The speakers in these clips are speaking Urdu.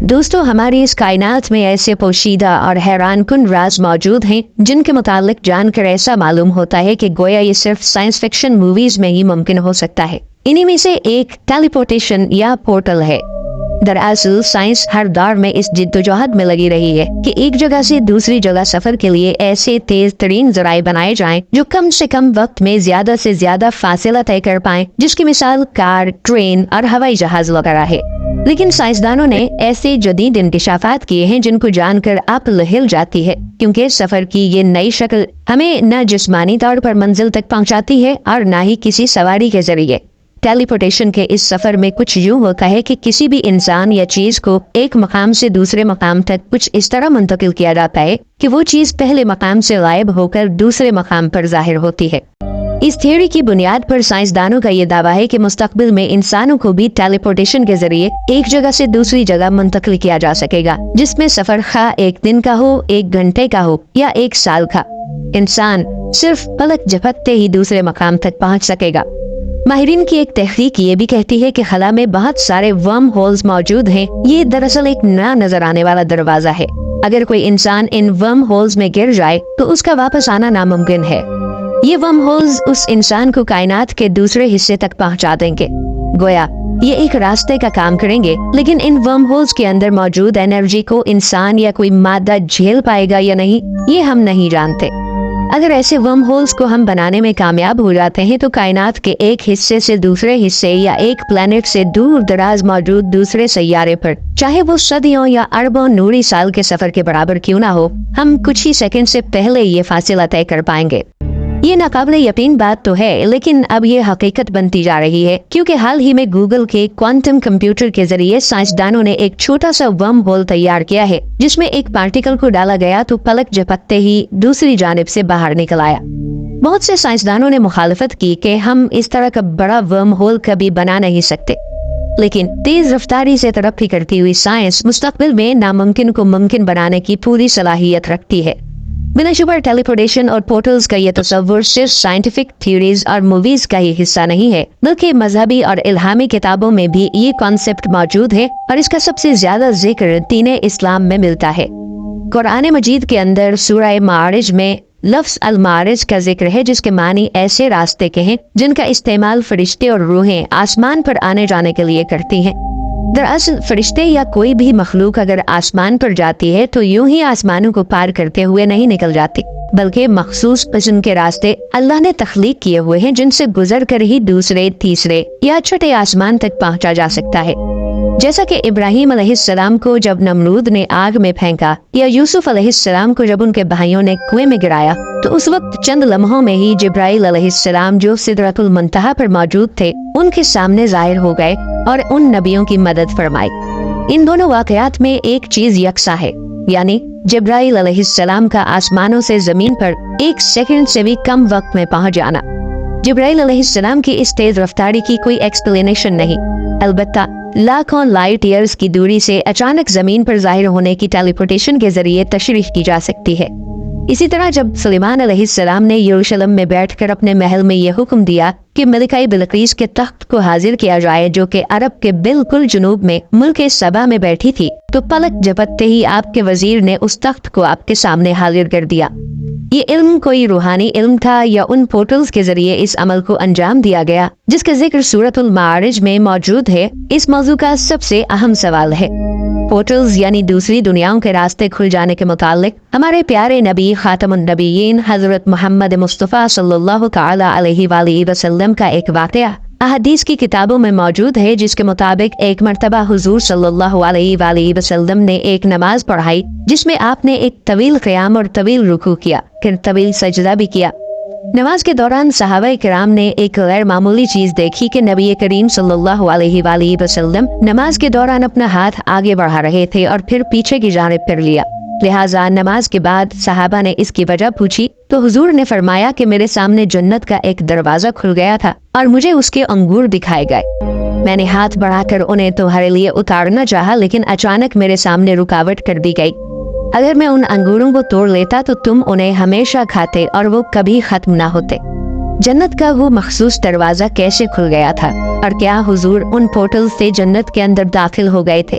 دوستو، ہماری اس کائنات میں ایسے پوشیدہ اور حیران کن راز موجود ہیں جن کے متعلق جان کر ایسا معلوم ہوتا ہے کہ گویا یہ صرف سائنس فکشن موویز میں ہی ممکن ہو سکتا ہے۔ انہی میں سے ایک ٹیلی پورٹیشن یا پورٹل ہے۔ دراصل سائنس ہر دور میں اس جدوجہد میں لگی رہی ہے کہ ایک جگہ سے دوسری جگہ سفر کے لیے ایسے تیز ترین ذرائع بنائے جائیں جو کم سے کم وقت میں زیادہ سے زیادہ فاصلہ طے کر پائیں، جس کی مثال کار، ٹرین اور ہوائی جہاز وغیرہ ہے۔ لیکن سائنسدانوں نے ایسے جدید انکشافات کیے ہیں جن کو جان کر عقل ہل جاتی ہے، کیونکہ سفر کی یہ نئی شکل ہمیں نہ جسمانی طور پر منزل تک پہنچاتی ہے اور نہ ہی کسی سواری کے ذریعے۔ ٹیلی پورٹیشن کے اس سفر میں کچھ یوں ہوتا ہے کہ کسی بھی انسان یا چیز کو ایک مقام سے دوسرے مقام تک کچھ اس طرح منتقل کیا جاتا ہے کہ وہ چیز پہلے مقام سے غائب ہو کر دوسرے مقام پر ظاہر ہوتی ہے۔ اس تھیوری کی بنیاد پر سائنسدانوں کا یہ دعویٰ ہے کہ مستقبل میں انسانوں کو بھی ٹیلی پورٹیشن کے ذریعے ایک جگہ سے دوسری جگہ منتقل کیا جا سکے گا، جس میں سفر خواہ ایک دن کا ہو، ایک گھنٹے کا ہو یا ایک سال کا، انسان صرف پلک جھپکتے ہی دوسرے مقام تک پہنچ سکے گا۔ ماہرین کی ایک تحقیق یہ بھی کہتی ہے کہ خلا میں بہت سارے ورم ہولز موجود ہیں۔ یہ دراصل ایک نیا نظر آنے والا دروازہ ہے۔ اگر کوئی انسان ان ورم ہولز میں گر جائے تو اس کا واپس آنا ناممکن ہے۔ یہ ورم ہولز اس انسان کو کائنات کے دوسرے حصے تک پہنچا دیں گے، گویا یہ ایک راستے کا کام کریں گے۔ لیکن ان ورم ہولز کے اندر موجود انرجی کو انسان یا کوئی مادہ جھیل پائے گا یا نہیں، یہ ہم نہیں جانتے۔ اگر ایسے ورم ہولز کو ہم بنانے میں کامیاب ہو جاتے ہیں تو کائنات کے ایک حصے سے دوسرے حصے یا ایک پلانٹ سے دور دراز موجود دوسرے سیارے پر، چاہے وہ صدیوں یا اربوں نوری سال کے سفر کے برابر کیوں نہ ہو، ہم کچھ ہی سیکنڈ سے پہلے یہ فاصلہ طے کر پائیں گے۔ یہ ناقابل یقین بات تو ہے، لیکن اب یہ حقیقت بنتی جا رہی ہے، کیونکہ حال ہی میں گوگل کے کوانٹم کمپیوٹر کے ذریعے سائنسدانوں نے ایک چھوٹا سا ورم ہول تیار کیا ہے، جس میں ایک پارٹیکل کو ڈالا گیا تو پلک جھپکتے ہی دوسری جانب سے باہر نکل آیا۔ بہت سے سائنسدانوں نے مخالفت کی کہ ہم اس طرح کا بڑا ورم ہول کبھی بنا نہیں سکتے، لیکن تیز رفتاری سے ترقی کرتی ہوئی سائنس مستقبل میں ناممکن کو ممکن بنانے کی پوری صلاحیت رکھتی ہے۔ بلا شبہ ٹیلی پورٹیشن اور پورٹلز کا یہ تصور صرف سائنٹیفک تھیوریز اور موویز کا ہی حصہ نہیں ہے، بلکہ مذہبی اور الہامی کتابوں میں بھی یہ کانسیپٹ موجود ہے، اور اس کا سب سے زیادہ ذکر دین اسلام میں ملتا ہے۔ قرآن مجید کے اندر سورہ معارج میں لفظ المعارج کا ذکر ہے، جس کے معنی ایسے راستے کے ہیں جن کا استعمال فرشتے اور روحیں آسمان پر آنے جانے کے لیے کرتی ہیں۔ دراصل فرشتے یا کوئی بھی مخلوق اگر آسمان پر جاتی ہے تو یوں ہی آسمانوں کو پار کرتے ہوئے نہیں نکل جاتی، بلکہ مخصوص قسم کے راستے اللہ نے تخلیق کیے ہوئے ہیں جن سے گزر کر ہی دوسرے، تیسرے یا چھٹے آسمان تک پہنچا جا سکتا ہے۔ جیسا کہ ابراہیم علیہ السلام کو جب نمرود نے آگ میں پھینکا، یا یوسف علیہ السلام کو جب ان کے بھائیوں نے کنویں میں گرایا، تو اس وقت چند لمحوں میں ہی جبرائیل علیہ السلام جو سدرۃ المنتہا پر موجود تھے ان کے سامنے ظاہر ہو گئے اور ان نبیوں کی مدد فرمائی۔ ان دونوں واقعات میں ایک چیز یکساں ہے، یعنی جبرائیل علیہ السلام کا آسمانوں سے زمین پر ایک سیکنڈ سے بھی کم وقت میں پہنچ جانا۔ جبرائیل علیہ السلام کی اس تیز رفتاری کی کوئی ایکسپلینیشن نہیں، البتہ لاکھوں لائٹ ایئرز کی دوری سے اچانک زمین پر ظاہر ہونے کی ٹیلی پورٹیشن کے ذریعے تشریح کی جا سکتی ہے۔ اسی طرح جب سلیمان علیہ السلام نے یروشلم میں بیٹھ کر اپنے محل میں یہ حکم دیا کہ ملکہ بلقیس کے تخت کو حاضر کیا جائے، جو کہ عرب کے بالکل جنوب میں ملک سبا میں بیٹھی تھی، تو پلک جھپکتے ہی آپ کے وزیر نے اس تخت کو آپ کے سامنے حاضر کر دیا۔ یہ علم کوئی روحانی علم تھا یا ان پورٹلز کے ذریعے اس عمل کو انجام دیا گیا جس کا ذکر سورۃ المعارج میں موجود ہے؟ اس موضوع کا سب سے اہم سوال ہے۔ پورٹلز یعنی دوسری دنیاؤں کے راستے کھل جانے کے متعلق ہمارے پیارے نبی خاتم النبیین حضرت محمد مصطفیٰ صلی اللہ تعالی علیہ وآلہ وسلم کا ایک واقعہ احادیث کی کتابوں میں موجود ہے، جس کے مطابق ایک مرتبہ حضور صلی اللہ علیہ وآلہ وسلم نے ایک نماز پڑھائی جس میں آپ نے ایک طویل قیام اور طویل رکوع کیا، پھر طویل سجدہ بھی کیا۔ نماز کے دوران صحابہ کرام نے ایک غیر معمولی چیز دیکھی کہ نبی کریم صلی اللہ علیہ وآلہ وسلم نماز کے دوران اپنا ہاتھ آگے بڑھا رہے تھے اور پھر پیچھے کی جانب پھر لیا۔ لہٰذا نماز کے بعد صحابہ نے اس کی وجہ پوچھی تو حضور نے فرمایا کہ میرے سامنے جنت کا ایک دروازہ کھل گیا تھا اور مجھے اس کے انگور دکھائے گئے۔ میں نے ہاتھ بڑھا کر انہیں تمہارے لیے اتارنا چاہا، لیکن اچانک میرے سامنے رکاوٹ کر دی گئی۔ اگر میں ان انگوروں کو توڑ لیتا تو تم انہیں ہمیشہ کھاتے اور وہ کبھی ختم نہ ہوتے۔ جنت کا وہ مخصوص دروازہ کیسے کھل گیا تھا، اور کیا حضور ان پورٹل سے جنت کے اندر داخل ہو گئے تھے؟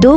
2